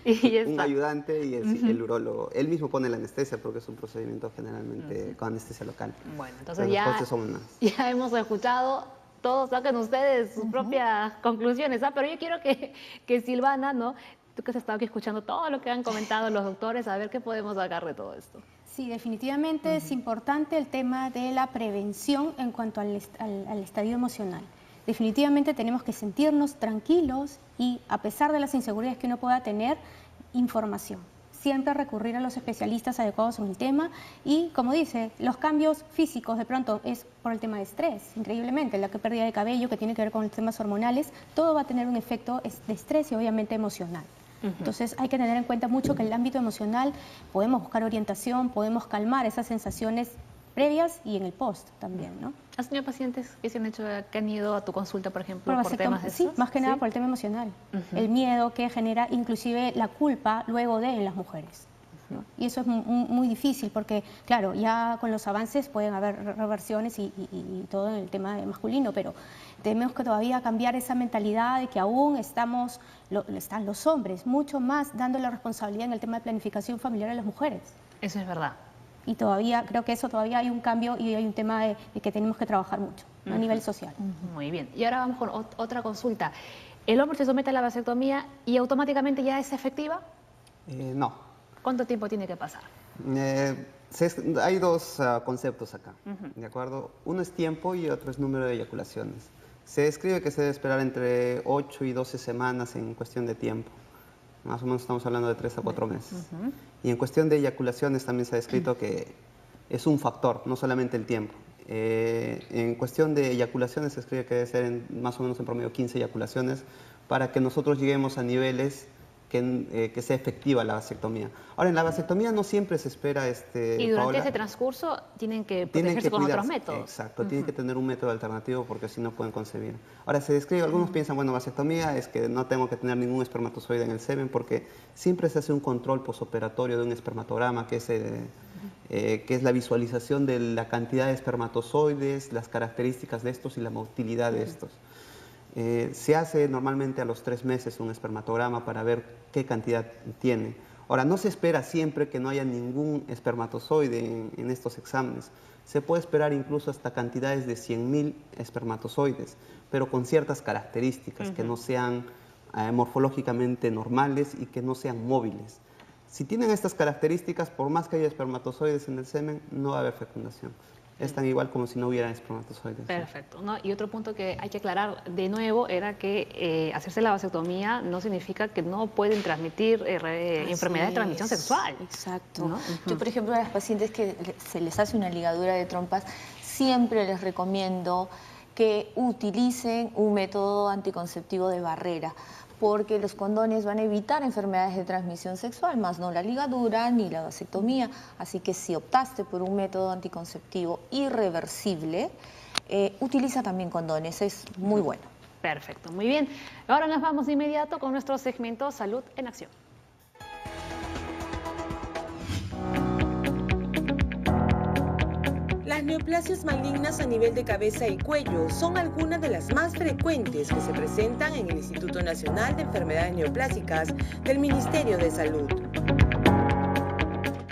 Un ayudante y el urólogo. Él mismo pone la anestesia porque es un procedimiento generalmente con anestesia local. Bueno, entonces ya hemos escuchado, todos saquen ustedes sus propias conclusiones, pero yo quiero que Silvana, ¿no? Tú que has estado aquí escuchando todo lo que han comentado los doctores, a ver qué podemos sacar de todo esto. Sí, definitivamente es importante el tema de la prevención en cuanto al estadio emocional. Definitivamente tenemos que sentirnos tranquilos y, a pesar de las inseguridades que uno pueda tener, información. Siempre recurrir a los especialistas adecuados en el tema y, como dice, los cambios físicos de pronto es por el tema de estrés, increíblemente, la pérdida de cabello que tiene que ver con los temas hormonales, todo va a tener un efecto de estrés y obviamente emocional. Entonces hay que tener en cuenta mucho que en el ámbito emocional podemos buscar orientación, podemos calmar esas sensaciones previas y en el post también, ¿no? ¿Has tenido pacientes que han ido a tu consulta, por ejemplo, por temas de Sí, más que nada por el tema emocional. El miedo que genera inclusive la culpa luego de en las mujeres. ¿no? Y eso es muy difícil porque, claro, ya con los avances pueden haber reversiones y todo en el tema masculino, pero tenemos que todavía cambiar esa mentalidad de que aún están los hombres mucho más dando la responsabilidad en el tema de planificación familiar a las mujeres. Eso es verdad. Y todavía, creo que eso todavía hay un cambio y hay un tema de que tenemos que trabajar mucho a nivel social. Muy bien. Y ahora vamos con otra consulta. ¿El hombre se somete a la vasectomía y automáticamente ya es efectiva? No. ¿Cuánto tiempo tiene que pasar? Hay dos conceptos acá, ¿de acuerdo? Uno es tiempo y otro es número de eyaculaciones. Se describe que se debe esperar entre 8 y 12 semanas en cuestión de tiempo. Más o menos estamos hablando de 3 a 4 meses. Y en cuestión de eyaculaciones también se ha descrito que es un factor, no solamente el tiempo. En cuestión de eyaculaciones se escribe que debe ser más o menos en promedio 15 eyaculaciones para que nosotros lleguemos a niveles que sea efectiva la vasectomía. Ahora, en la vasectomía no siempre se espera... y durante ese transcurso tienen que protegerse con otros métodos. Exacto, tienen que tener un método alternativo porque si no pueden concebir. Ahora, se describe, algunos piensan, bueno, vasectomía es que no tengo que tener ningún espermatozoide en el semen porque siempre se hace un control posoperatorio de un espermatograma que es la visualización de la cantidad de espermatozoides, las características de estos y la motilidad de estos. Se hace normalmente a los 3 meses un espermatograma para ver qué cantidad tiene. Ahora, no se espera siempre que no haya ningún espermatozoide en estos exámenes. Se puede esperar incluso hasta cantidades de 100.000 espermatozoides, pero con ciertas características que no sean morfológicamente normales y que no sean móviles. Si tienen estas características, por más que haya espermatozoides en el semen, no va a haber fecundación. Es tan igual como si no hubiera espermatozoides. Perfecto, ¿no? Y otro punto que hay que aclarar de nuevo era que hacerse la vasectomía no significa que no pueden transmitir enfermedades de transmisión sexual. Exacto. ¿No? Yo, por ejemplo, a las pacientes que se les hace una ligadura de trompas, siempre les recomiendo que utilicen un método anticonceptivo de barrera, porque los condones van a evitar enfermedades de transmisión sexual, más no la ligadura ni la vasectomía. Así que si optaste por un método anticonceptivo irreversible, utiliza también condones, es muy bueno. Perfecto, muy bien. Ahora nos vamos de inmediato con nuestro segmento Salud en Acción. Las neoplasias malignas a nivel de cabeza y cuello son algunas de las más frecuentes que se presentan en el Instituto Nacional de Enfermedades Neoplásicas del Ministerio de Salud.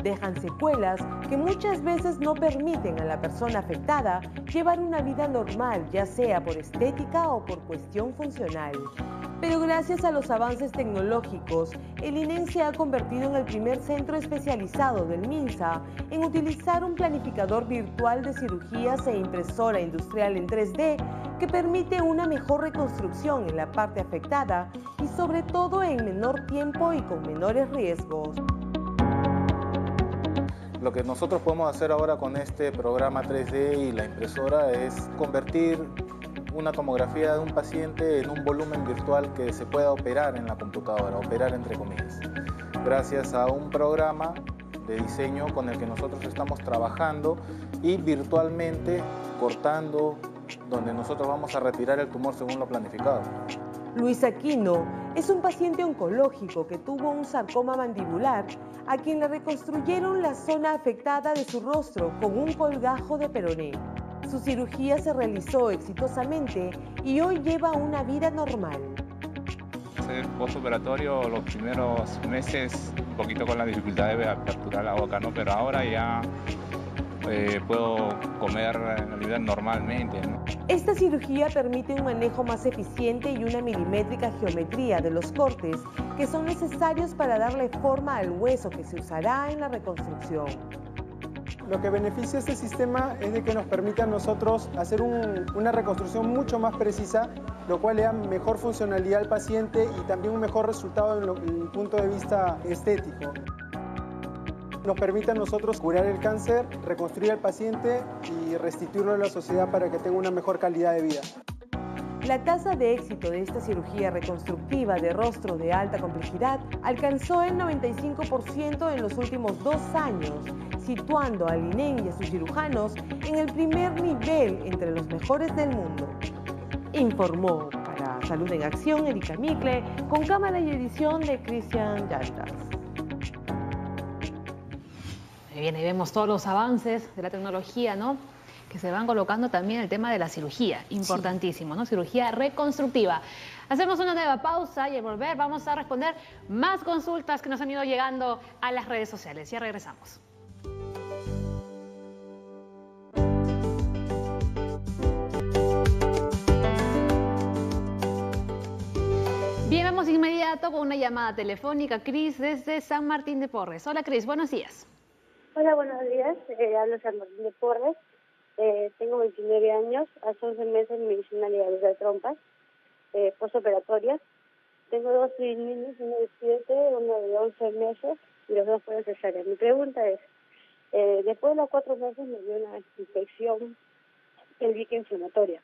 Dejan secuelas que muchas veces no permiten a la persona afectada llevar una vida normal, ya sea por estética o por cuestión funcional. Pero gracias a los avances tecnológicos, el INEN se ha convertido en el primer centro especializado del MINSA en utilizar un planificador virtual de cirugías e impresora industrial en 3D que permite una mejor reconstrucción en la parte afectada y sobre todo en menor tiempo y con menores riesgos. Lo que nosotros podemos hacer ahora con este programa 3D y la impresora es convertir una tomografía de un paciente en un volumen virtual que se pueda operar en la computadora, operar entre comillas, gracias a un programa de diseño con el que nosotros estamos trabajando y virtualmente cortando donde nosotros vamos a retirar el tumor según lo planificado. Luis Aquino es un paciente oncológico que tuvo un sarcoma mandibular a quien le reconstruyeron la zona afectada de su rostro con un colgajo de peroné. Su cirugía se realizó exitosamente y hoy lleva una vida normal. El postoperatorio, los primeros meses, un poquito con la dificultad de aperturar la boca, ¿no? Pero ahora ya puedo comer en realidad normalmente, ¿no? Esta cirugía permite un manejo más eficiente y una milimétrica geometría de los cortes que son necesarios para darle forma al hueso que se usará en la reconstrucción. Lo que beneficia este sistema es de que nos permite a nosotros hacer una reconstrucción mucho más precisa, lo cual le da mejor funcionalidad al paciente y también un mejor resultado en el punto de vista estético. Nos permite a nosotros curar el cáncer, reconstruir al paciente y restituirlo a la sociedad para que tenga una mejor calidad de vida. La tasa de éxito de esta cirugía reconstructiva de rostro de alta complejidad alcanzó el 95% en los últimos 2 años, situando al INEN y a sus cirujanos en el primer nivel entre los mejores del mundo. Informó para Salud en Acción Erika Micle, con cámara y edición de Cristian Llantas. Bien, ahí vemos todos los avances de la tecnología, ¿no?, que se van colocando también el tema de la cirugía, importantísimo, ¿no? Cirugía reconstructiva. Hacemos una nueva pausa y al volver vamos a responder más consultas que nos han ido llegando a las redes sociales. Ya regresamos. Bien, vamos de inmediato con una llamada telefónica. Cris, desde San Martín de Porres. Hola, Cris, buenos días. Hola, buenos días. Hablo San Martín de Porres. Tengo 29 años. Hace 11 meses me hice una ligadura de trompas postoperatoria. Tengo 2 niños, uno de 7, uno de 11 meses y los 2 fueron cesáreas. Mi pregunta es, después de los 4 meses me dio una infección pélvica inflamatoria.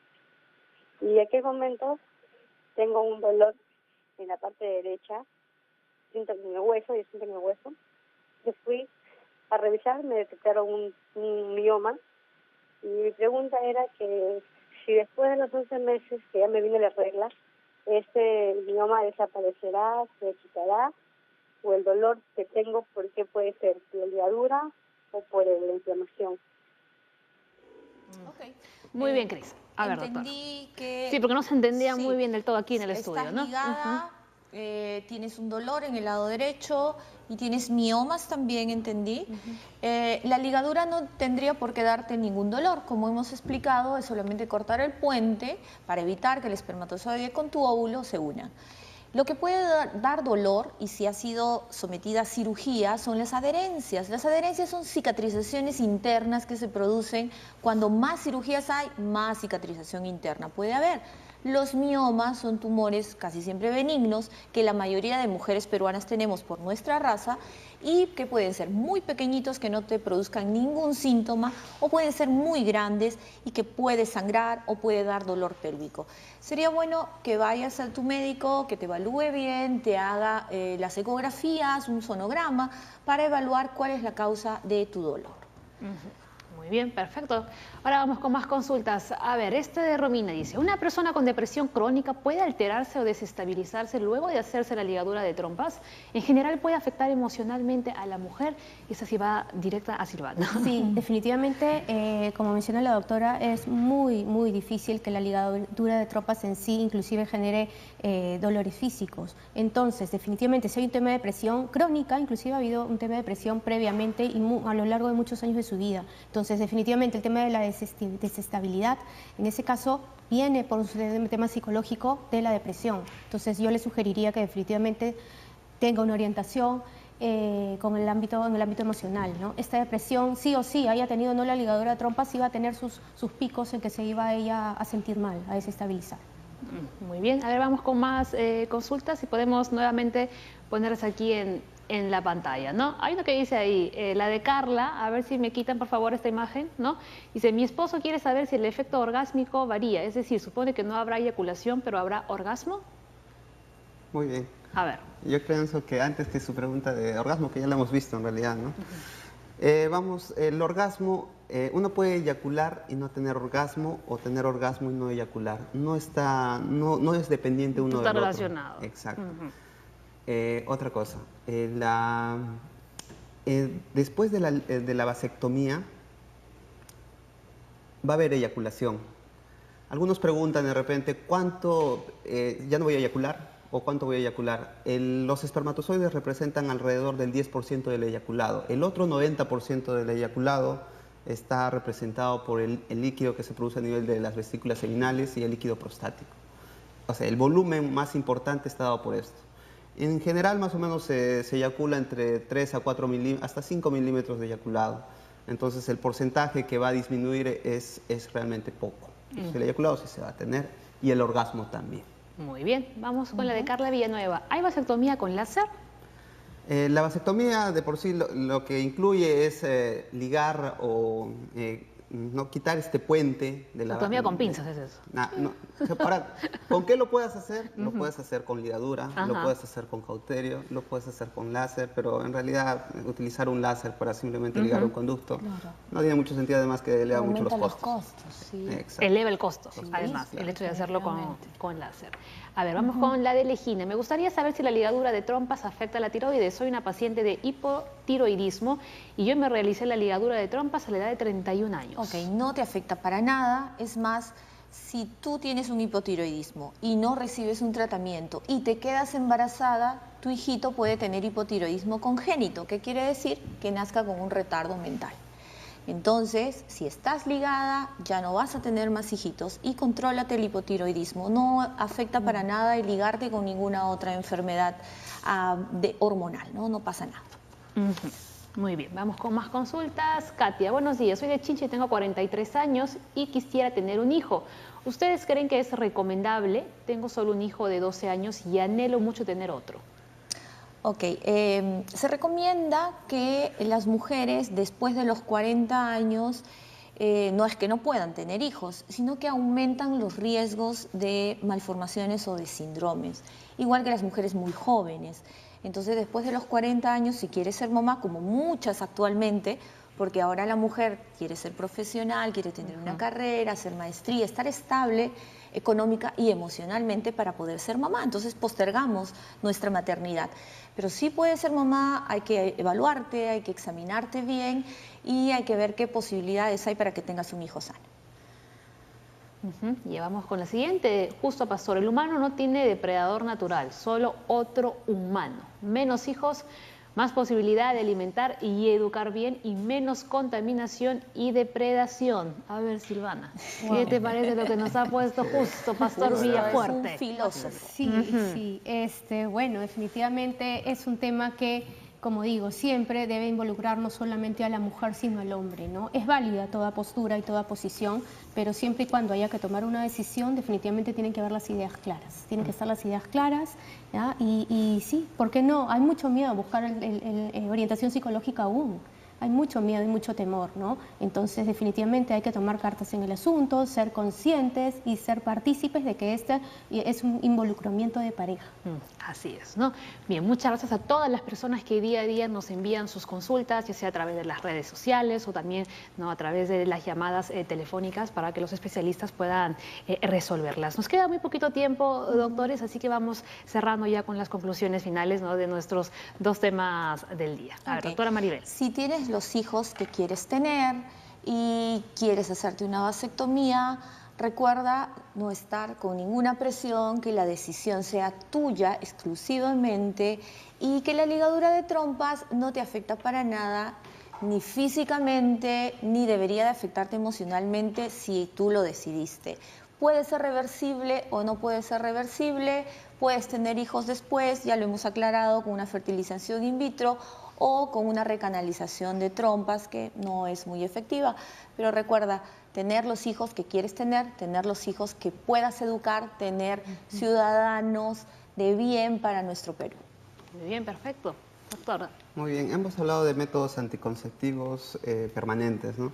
¿Y a qué momento tengo un dolor en la parte derecha? Siento en el hueso, yo siento en el hueso. Yo fui a revisar, me detectaron un mioma. Y mi pregunta era que si después de los 11 meses que ya me vino la regla, este mioma desaparecerá, se quitará, o el dolor que tengo, ¿por qué puede ser? ¿Por la ligadura o por la inflamación? Okay. Muy bien, Cris. A ver, doctor. Que sí, porque no se entendía muy bien del todo aquí en el estudio, ¿no? Ligada, tienes un dolor en el lado derecho y tienes miomas también, entendí. La ligadura no tendría por qué darte ningún dolor. Como hemos explicado, es solamente cortar el puente para evitar que el espermatozoide con tu óvulo se unan. Lo que puede dar dolor, y si ha sido sometida a cirugía, son las adherencias. Las adherencias son cicatrizaciones internas que se producen. Cuando más cirugías hay, más cicatrización interna puede haber. Los miomas son tumores casi siempre benignos que la mayoría de mujeres peruanas tenemos por nuestra raza y que pueden ser muy pequeñitos que no te produzcan ningún síntoma o pueden ser muy grandes y que puede sangrar o puede dar dolor pélvico. Sería bueno que vayas a tu médico, que te evalúe bien, te haga las ecografías, un sonograma para evaluar cuál es la causa de tu dolor. Muy bien, perfecto. Ahora vamos con más consultas. A ver, este de Romina dice, ¿una persona con depresión crónica puede alterarse o desestabilizarse luego de hacerse la ligadura de trompas? En general puede afectar emocionalmente a la mujer. Y esa sí va directa a Silvana. Sí, definitivamente, como menciona la doctora, es muy difícil que la ligadura de trompas en sí inclusive genere dolores físicos. Entonces, definitivamente, si hay un tema de depresión crónica, inclusive ha habido un tema de depresión previamente y a lo largo de muchos años de su vida. Entonces, definitivamente el tema de la desestabilidad, en ese caso, viene por un tema psicológico de la depresión. Entonces, yo le sugeriría que definitivamente tenga una orientación en el ámbito emocional, ¿no? Esta depresión, sí o sí, haya tenido no la ligadura de trompas, iba a tener sus picos en que se iba ella a sentir mal, a desestabilizar. Muy bien, a ver, vamos con más consultas y podemos nuevamente ponerlas aquí en la pantalla, ¿no? Hay una que dice ahí, la de Carla, a ver si me quitan por favor esta imagen, ¿no? Dice, mi esposo quiere saber si el efecto orgásmico varía, es decir, supone que no habrá eyaculación, pero ¿habrá orgasmo? Muy bien. A ver. Yo pienso que antes que su pregunta de orgasmo, que ya la hemos visto en realidad, ¿no? El orgasmo, uno puede eyacular y no tener orgasmo, o tener orgasmo y no eyacular. No es dependiente uno del otro. Está relacionado. Exacto. Otra cosa, después de la vasectomía va a haber eyaculación. Algunos preguntan de repente, ¿cuánto ya no voy a eyacular o cuánto voy a eyacular? Los espermatozoides representan alrededor del 10% del eyaculado. El otro 90% del eyaculado está representado por el líquido que se produce a nivel de las vesículas seminales y el líquido prostático. O sea, el volumen más importante está dado por esto. En general, más o menos se eyacula entre 3 a 4 milímetros, hasta 5 milímetros de eyaculado. Entonces, el porcentaje que va a disminuir es realmente poco. El eyaculado sí se va a tener y el orgasmo también. Muy bien, vamos con la de Carla Villanueva. ¿Hay vasectomía con láser? La vasectomía de por sí lo que incluye es ligar o no quitar este puente de la... Vasectomía con pinzas es eso. Ahora, ¿con qué lo puedes hacer? Lo puedes hacer con ligadura, lo puedes hacer con cauterio, lo puedes hacer con láser, pero en realidad utilizar un láser para simplemente ligar un conducto no tiene mucho sentido, además que eleva mucho los costos. Sí. Eleva el costo, además, el hecho de hacerlo con láser. A ver, vamos con la de Legina. Me gustaría saber si la ligadura de trompas afecta a la tiroides. Soy una paciente de hipotiroidismo y yo me realicé la ligadura de trompas a la edad de 31 años. Ok, no te afecta para nada. Es más, si tú tienes un hipotiroidismo y no recibes un tratamiento y te quedas embarazada, tu hijito puede tener hipotiroidismo congénito, que quiere decir que nazca con un retardo mental. Entonces, si estás ligada, ya no vas a tener más hijitos y contrólate el hipotiroidismo. No afecta para nada el ligarte con ninguna otra enfermedad hormonal, no pasa nada. Muy bien, vamos con más consultas. Katia, buenos días. Soy de Chincha y tengo 43 años y quisiera tener un hijo. ¿Ustedes creen que es recomendable? Tengo solo un hijo de 12 años y anhelo mucho tener otro. Ok, se recomienda que las mujeres después de los 40 años no es que no puedan tener hijos, sino que aumentan los riesgos de malformaciones o de síndromes, igual que las mujeres muy jóvenes. Entonces, después de los 40 años, si quieres ser mamá, como muchas actualmente, porque ahora la mujer quiere ser profesional, quiere tener una carrera, hacer maestría, estar estable económica y emocionalmente para poder ser mamá. Entonces postergamos nuestra maternidad. Pero sí puedes ser mamá, hay que evaluarte, hay que examinarte bien y hay que ver qué posibilidades hay para que tengas un hijo sano. Y vamos con la siguiente. Justo Pastor, el humano no tiene depredador natural, solo otro humano. Menos hijos, más posibilidad de alimentar y educar bien y menos contaminación y depredación. A ver, Silvana, ¿qué te parece lo que nos ha puesto justo Pastor Villafuerte? Es un filósofo. Sí, bueno, definitivamente es un tema que como digo, siempre debe involucrar no solamente a la mujer, sino al hombre, ¿no? Es válida toda postura y toda posición, pero siempre y cuando haya que tomar una decisión, definitivamente tienen que haber las ideas claras. Tienen que estar las ideas claras, ¿ya? Y sí, ¿por qué no? Hay mucho miedo a buscar orientación psicológica aún. Hay mucho miedo y mucho temor, ¿no? Entonces, definitivamente hay que tomar cartas en el asunto, ser conscientes y ser partícipes de que este es un involucramiento de pareja. Así es, ¿no? Bien, muchas gracias a todas las personas que día a día nos envían sus consultas, ya sea a través de las redes sociales o también, ¿no?, a través de las llamadas telefónicas para que los especialistas puedan resolverlas. Nos queda muy poquito tiempo, doctores, así que vamos cerrando ya con las conclusiones finales, ¿no?, de nuestros 2 temas del día. A ver, doctora Maribel. Si tienes los hijos que quieres tener y quieres hacerte una vasectomía, recuerda no estar con ninguna presión, que la decisión sea tuya exclusivamente y que la ligadura de trompas no te afecta para nada, ni físicamente, ni debería de afectarte emocionalmente si tú lo decidiste. Puede ser reversible o no puede ser reversible, puedes tener hijos después, ya lo hemos aclarado, con una fertilización in vitro o con una recanalización de trompas que no es muy efectiva. Pero recuerda, tener los hijos que quieres tener los hijos que puedas educar, tener ciudadanos de bien para nuestro Perú. Muy bien, perfecto. Doctora. Muy bien, hemos hablado de métodos anticonceptivos permanentes, ¿no?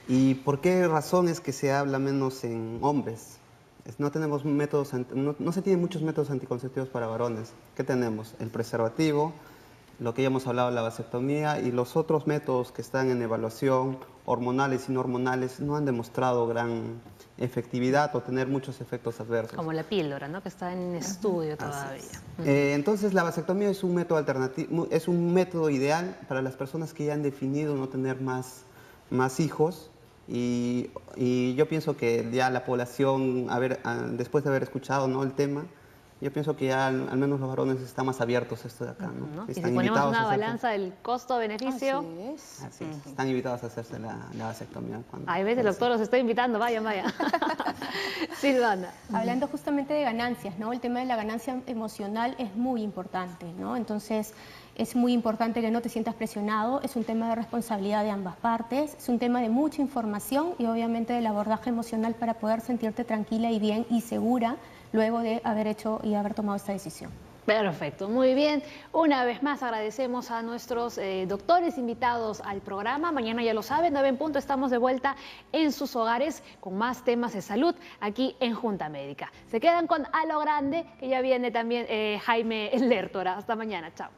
¿Y por qué razón es que se habla menos en hombres? No tenemos métodos, no se tienen muchos métodos anticonceptivos para varones. ¿Qué tenemos? El preservativo, lo que ya hemos hablado, la vasectomía, y los otros métodos que están en evaluación, hormonales y no hormonales, no han demostrado gran efectividad o tener muchos efectos adversos. Como la píldora, ¿no?, que está en estudio todavía. Entonces, la vasectomía es un método alternativo, es un método ideal para las personas que ya han definido no tener más hijos. Y yo pienso que ya la población, después de haber escuchado, ¿no?, el tema, yo pienso que ya al menos los varones están más abiertos a esto de acá, ¿no? Y si ponemos una balanza del costo-beneficio... Así es. Están invitados a hacerse la vasectomía. Hay veces el doctor los está invitando, vayan. Silvana. Hablando justamente de ganancias, ¿no? El tema de la ganancia emocional es muy importante, ¿no? Entonces, es muy importante que no te sientas presionado, es un tema de responsabilidad de ambas partes, es un tema de mucha información y obviamente del abordaje emocional para poder sentirte tranquila y bien y segura luego de haber hecho y haber tomado esta decisión. Perfecto, muy bien. Una vez más agradecemos a nuestros doctores invitados al programa. Mañana, ya lo saben, 9 en punto, estamos de vuelta en sus hogares con más temas de salud aquí en Junta Médica. Se quedan con A lo Grande, que ya viene también Jaime Lertora. Hasta mañana, chao.